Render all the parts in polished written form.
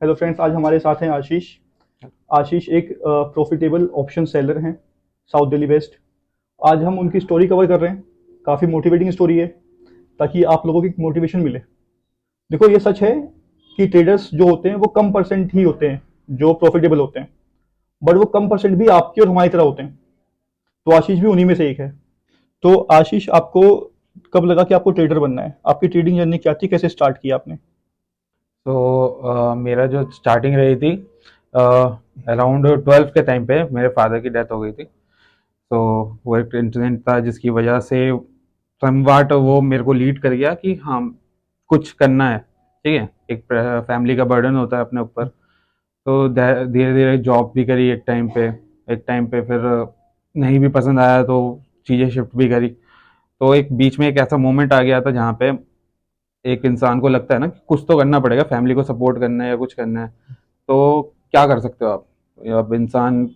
Hello friends, आज हमारे साथ हैं आशीष। आशीष एक प्रॉफिटेबल ऑप्शन सेलर हैं, साउथ दिल्ली बेस्ड। आज हम उनकी स्टोरी कवर कर रहे हैं। काफ़ी मोटिवेटिंग स्टोरी है, ताकि आप लोगों की मोटिवेशन मिले। देखो, ये सच है कि ट्रेडर्स जो होते हैं वो कम परसेंट ही होते हैं जो प्रॉफिटेबल होते हैं, बट वो कम परसेंट भी आपकी और हमारी तरह होते हैं। तो आशीष भी उन्हीं में से एक है। तो आशीष, आपको कब लगा कि आपको ट्रेडर बनना है? आपकी ट्रेडिंग जर्नी क्या थी? कैसे स्टार्ट किया आपने? तो मेरा जो स्टार्टिंग रही थी अराउंड 12 के टाइम पे मेरे फादर की डेथ हो गई थी। तो वो एक इंसिडेंट था जिसकी वजह से समवाट वो मेरे को लीड कर गया कि हाँ, कुछ करना है। ठीक है, एक फैमिली का बर्डन होता है अपने ऊपर। तो धीरे धीरे जॉब भी करी एक टाइम पे फिर नहीं भी पसंद आया तो चीज़ें शिफ्ट भी करी। तो एक बीच में एक ऐसा मोमेंट आ गया था जहाँ पे एक इंसान को लगता है ना कि कुछ तो करना पड़ेगा, फैमिली को सपोर्ट करना है या कुछ करना है। तो क्या कर सकते हो आप? अब इंसान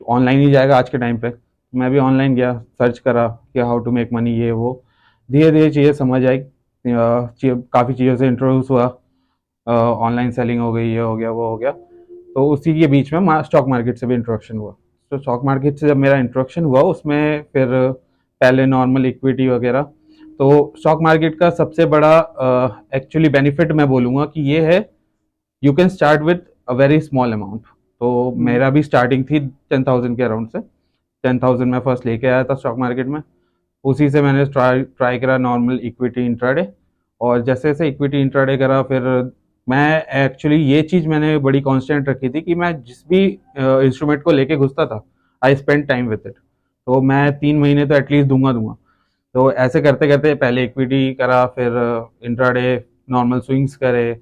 ऑनलाइन ही जाएगा आज के टाइम पे। मैं भी ऑनलाइन गया, सर्च करा कि हाउ टू मेक मनी, ये वो। धीरे धीरे चीज़ें समझ आई, काफ़ी चीज़ों से इंट्रोड्यूस हुआ। ऑनलाइन सेलिंग हो गई, ये हो गया वो हो गया। तो उसी के बीच में स्टॉक मार्केट से भी इंट्रोडक्शन हुआ। तो स्टॉक मार्केट से जब मेरा इंट्रोडक्शन हुआ उसमें फिर पहले नॉर्मल इक्विटी वगैरह। तो स्टॉक मार्केट का सबसे बड़ा एक्चुअली बेनिफिट मैं बोलूँगा कि ये है, you can start with a very small amount. तो हम्म। मेरा भी स्टार्टिंग थी 10,000 के अराउंड से। 10,000 मैं फर्स्ट लेके आया था स्टॉक मार्केट में। उसी से मैंने ट्राई ट्राई करा नॉर्मल इक्विटी इंट्राडे। और जैसे जैसे इक्विटी इंट्राडे करा फिर मैं एक्चुअली ये चीज़ मैंने बड़ी कांस्टेंट रखी थी कि मैं जिस भी इंस्ट्रूमेंट को लेके घुसता था, I spend time with it. तो मैं 3 महीने तो एटलीस्ट दूंगा दूंगा। तो ऐसे करते करते पहले इक्विटी करा, फिर इंट्राडे, नॉर्मल स्विंग्स करे,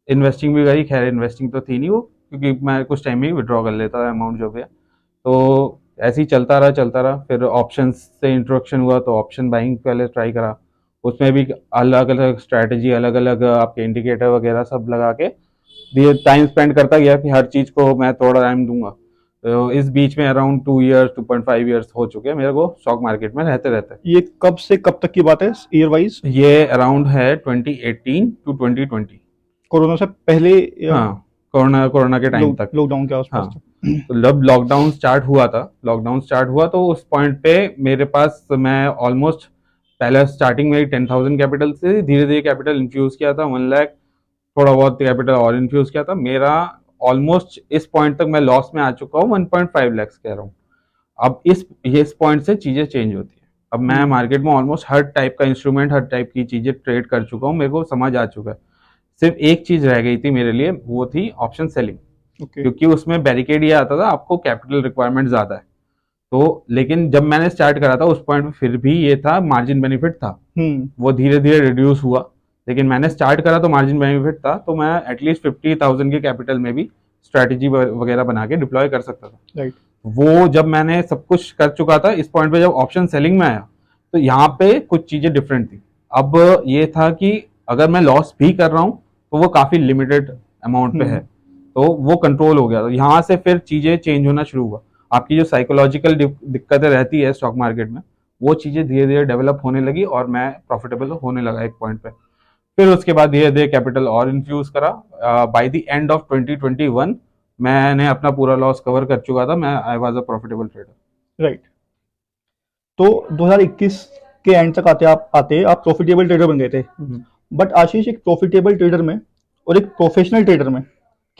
इन्वेस्टिंग भी करी। खैर इन्वेस्टिंग तो थी नहीं वो, क्योंकि मैं कुछ टाइम में ही विड्रॉ कर लेता था अमाउंट जो भी है। तो ऐसे ही चलता रहा। फिर ऑप्शन से इंट्रोडक्शन हुआ तो ऑप्शन बाइंग पहले ट्राई करा। उसमें भी अलग अलग स्ट्रैटेजी, अलग अलग आपके इंडिकेटर वगैरह सब लगा के धीरे टाइम स्पेंड करता गया कि हर चीज़ को मैं थोड़ा टाइम दूंगा। तो इस बीच में अराउंड 2 ईयर्स 2.5 ईयर्स हो चुके हैं मेरे को स्टॉक मार्केट में रहते रहते। ये कब से कब तक की बात है, ईयर वाइज? ये अराउंड है 2018 to 2020। कोरोना से पहले या हाँ, कोरोना कोरोना के टाइम तक। लॉकडाउन के आसपास हाँ, था? तो जब लॉकडाउन स्टार्ट हुआ तो उस पॉइंट पे मेरे पास, मैं ऑलमोस्ट पहले स्टार्टिंग में 10,000 कैपिटल से धीरे धीरे कैपिटल इन्फ्यूज किया था, 1 लाख। थोड़ा बहुत कैपिटल और इन्फ्यूज किया था मेरा। ऑलमोस्ट इस पॉइंट तक मैं लॉस में आ चुका हूँ, 1.5 लैक्स कह रहा हूँ। अब इस पॉइंट से चीज़ें चेंज होती है। अब मैं हम्म। मार्केट में ऑलमोस्ट हर टाइप का इंस्ट्रूमेंट, हर टाइप की चीज़ें ट्रेड कर चुका हूँ, मेरे को समझ आ चुका है। सिर्फ एक चीज़ रह गई थी मेरे लिए, वो थी ऑप्शन सेलिंग। ओके। क्योंकि उसमें बैरिकेड ये आता था, आपको कैपिटल रिक्वायरमेंट ज़्यादा है। तो लेकिन जब मैंने स्टार्ट करा था उस पॉइंट पे फिर भी ये था, मार्जिन बेनिफिट था। हम्म। वो धीरे धीरे रिड्यूस हुआ। लेकिन मैंने स्टार्ट करा तो मार्जिन बेनिफिट था, तो मैं एटलीस्ट 50,000 के कैपिटल में भी स्ट्रैटेजी वगैरह बना के डिप्लॉय कर सकता था। राइट। वो जब मैंने सब कुछ कर चुका था, इस पॉइंट पे जब ऑप्शन सेलिंग में आया तो यहाँ पे कुछ चीज़ें डिफरेंट थी। अब ये था कि अगर मैं लॉस भी कर रहा हूँ तो वो काफ़ी लिमिटेड अमाउंट पे है। हम्म। तो वो कंट्रोल हो गया। तो यहाँ से फिर चीज़ें चेंज होना शुरू हुआ। आपकी जो साइकोलॉजिकल दिक्कतें रहती है स्टॉक मार्केट में, वो चीज़ें धीरे धीरे डेवलप होने लगी और मैं प्रॉफिटेबल होने लगा एक पॉइंट पे। फिर उसके बाद धीरे धीरे कैपिटल और इन्फ्यूज करा। बाय द एंड ऑफ 2021 मैंने अपना पूरा लॉस कवर कर चुका था। मैं I was a profitable trader. Right. तो 2021 के एंड तक आते आप प्रॉफिटेबल ट्रेडर बन गए थे। बट आशीष, एक प्रॉफिटेबल ट्रेडर में और एक प्रोफेशनल ट्रेडर में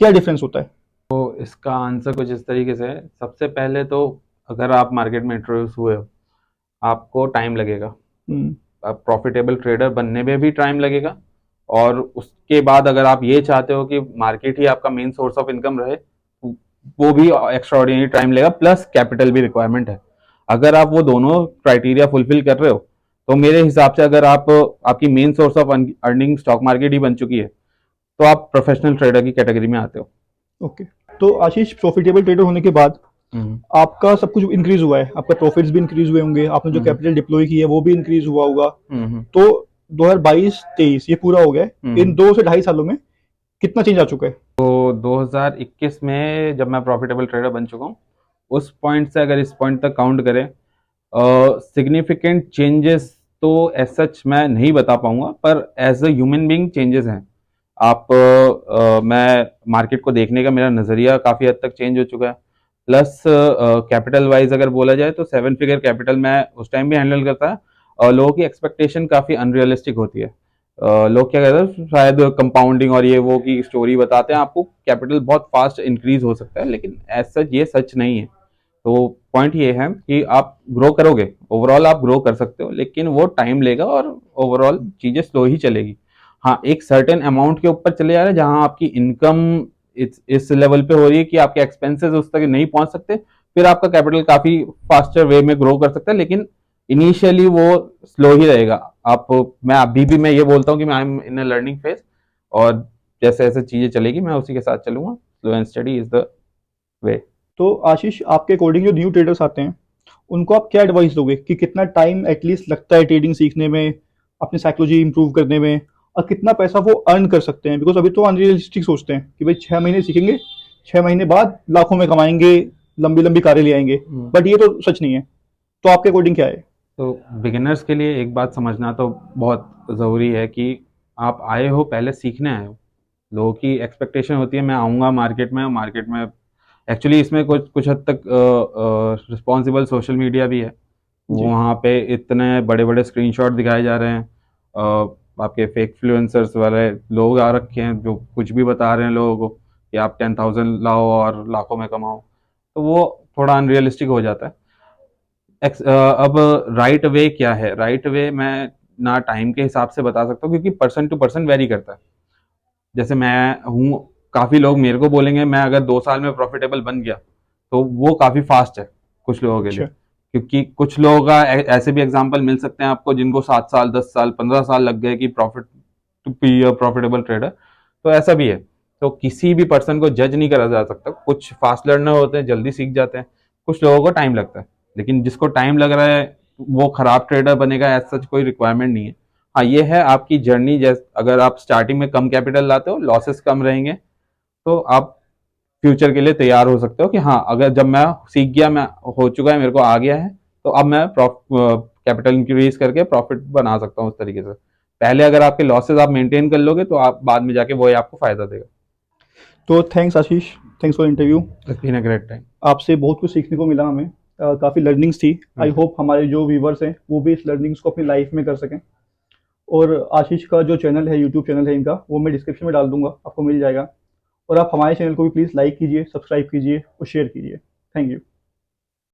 क्या डिफरेंस होता है? तो इसका आंसर कुछ इस तरीके से है। सबसे पहले तो अगर आप मार्केट में इंट्रोड्यूस हुए हो, आपको टाइम लगेगा। हम्म। प्रॉफिटेबल ट्रेडर बनने में भी टाइम लगेगा। और उसके बाद अगर आप ये चाहते हो कि मार्केट ही आपका मेन सोर्स ऑफ इनकम रहे, वो भी एक्स्ट्रा ऑर्डिनरी टाइम लेगा, प्लस कैपिटल भी रिक्वायरमेंट है। अगर आप वो दोनों क्राइटेरिया फुलफिल कर रहे हो तो मेरे हिसाब से, अगर आप, आपकी main source of earning stock market ही बन चुकी है, तो आप प्रोफेशनल ट्रेडर की कैटेगरी में आते हो। ओके। तो आशीष, प्रॉफिटेबल ट्रेडर होने के बाद हम्म आपका सब कुछ इंक्रीज हुआ है, आपका प्रॉफिट्स भी इंक्रीज हुए होंगे, आपने जो हम्म कैपिटल डिप्लॉय की है वो भी इंक्रीज हुआ होगा। हम्म तो 2022-23 ये पूरा हो गया है। इन हम्म 2 से ढाई सालों में कितना चेंज आ चुका है? तो 2021 में जब मैं प्रॉफिटेबल ट्रेडर बन चुका हूँ, उस पॉइंट से अगर इस पॉइंट तक काउंट करें, सिग्निफिकेंट चेंजेस तो एज सच मैं नहीं बता पाऊंगा, पर as a human being changes हैं। मैं मार्केट को देखने का मेरा नज़रिया काफ़ी हद तक चेंज हो चुका है। प्लस कैपिटल वाइज अगर बोला जाए तो 7 फिगर कैपिटल मैं उस टाइम भी हैंडल करता है, और लोगों की एक्सपेक्टेशन काफ़ी अनरियलिस्टिक होती है। लोग क्या कहते हैं, शायद कंपाउंडिंग और ये वो की स्टोरी बताते हैं आपको, कैपिटल बहुत फास्ट इंक्रीज हो सकता है, लेकिन एज सच ये सच नहीं है। तो पॉइंट ये है कि आप ग्रो करोगे, ओवरऑल आप ग्रो कर सकते हो, लेकिन वो टाइम लेगा और ओवरऑल चीज़ें स्लो ही चलेगी। हाँ, एक सर्टेन अमाउंट के ऊपर चले जा रहे हैं जहां आपकी इनकम इस लेवल पे हो रही है कि आपके एक्सपेंसेस उस तक नहीं पहुंच सकते, फिर आपका कैपिटल काफ़ी फास्टर वे में ग्रो कर सकता है, लेकिन इनिशियली वो स्लो ही रहेगा। आप मैं अभी भी मैं ये बोलता हूँ कि मैं I am in a learning phase, और जैसे जैसे चीज़ें चलेगी मैं उसी के साथ चलूंगा। Slow and study is the way. तो आशीष, आपके अकॉर्डिंग जो न्यू ट्रेडर्स आते हैं उनको आप क्या एडवाइस दोगे कि कितना टाइम एटलीस्ट लगता है ट्रेडिंग सीखने में, अपनी साइकोलॉजी इंप्रूव करने में, और कितना पैसा वो अर्न कर सकते हैं? बिकॉज अभी तो अनरियलिस्टिक सोचते हैं कि भाई 6 महीने सीखेंगे, 6 महीने बाद लाखों में कमाएंगे, लंबी लंबी कारें ले आएंगे। बट ये तो सच नहीं है। तो आपके अकॉर्डिंग क्या है? तो बिगिनर्स के लिए एक बात समझना तो बहुत ज़रूरी है कि आप आए हो पहले सीखने आए हो। लोगों की एक्सपेक्टेशन होती है मैं आऊँगा मार्केट में, मार्केट में एक्चुअली इसमें कुछ कुछ हद तक रिस्पॉन्सिबल सोशल मीडिया भी है। जी। वहाँ पे इतने बड़े बड़े स्क्रीनशॉट दिखाए जा रहे हैं, आपके फेक इन्फ्लुएंसर्स वाले लोग आ रखे हैं जो कुछ भी बता रहे हैं लोगों को कि आप 10,000 लाओ और लाखों में कमाओ। तो वो थोड़ा अनरियलिस्टिक हो जाता है। अब राइट वे क्या है? राइट वे मैं ना टाइम के हिसाब से बता सकता हूँ, क्योंकि पर्सन टू पर्सन वेरी करता है। जैसे मैं हूँ, काफ़ी लोग मेरे को बोलेंगे मैं अगर 2 साल में प्रॉफिटेबल बन गया तो वो काफ़ी फास्ट है कुछ लोगों के लिए। अच्छा। क्योंकि कुछ लोगों का ऐसे भी एग्जाम्पल मिल सकते हैं आपको जिनको 7 साल 10 साल 15 साल लग गए कि profit to be a profitable trader. तो ऐसा भी है। तो किसी भी पर्सन को जज नहीं करा जा सकता। कुछ फास्ट लर्नर होते हैं, जल्दी सीख जाते हैं, कुछ लोगों को टाइम लगता है। लेकिन जिसको टाइम लग रहा है वो खराब ट्रेडर बनेगा, ऐसा सच कोई रिक्वायरमेंट नहीं है। हाँ, ये है आपकी जर्नी। जैसे अगर आप स्टार्टिंग में कम कैपिटल लाते हो, लॉसेस कम रहेंगे, तो आप फ्यूचर के लिए तैयार हो सकते हो कि हाँ, अगर जब मैं सीख गया, मैं हो चुका है, मेरे को आ गया है, तो अब मैं कैपिटल इंक्रीज करके प्रॉफिट बना सकता हूँ उस तरीके से। पहले अगर आपके लॉसेस आप मेंटेन कर लोगे तो आप बाद में जाके वो आपको फायदा देगा। तो thanks Ashish, thanks for interview. It's been a great time. आपसे बहुत कुछ सीखने को मिला हमें। काफ़ी लर्निंग्स थी। आई होप हमारे जो व्यूवर्स हैं वो भी इस लर्निंग्स को अपनी लाइफ में कर सकें। और आशीष का जो चैनल है, यूट्यूब चैनल है इनका, वो मैं डिस्क्रिप्शन में डाल दूंगा, आपको मिल जाएगा। और आप हमारे चैनल को भी प्लीज़ लाइक कीजिए, सब्सक्राइब कीजिए और शेयर कीजिए। Thank you.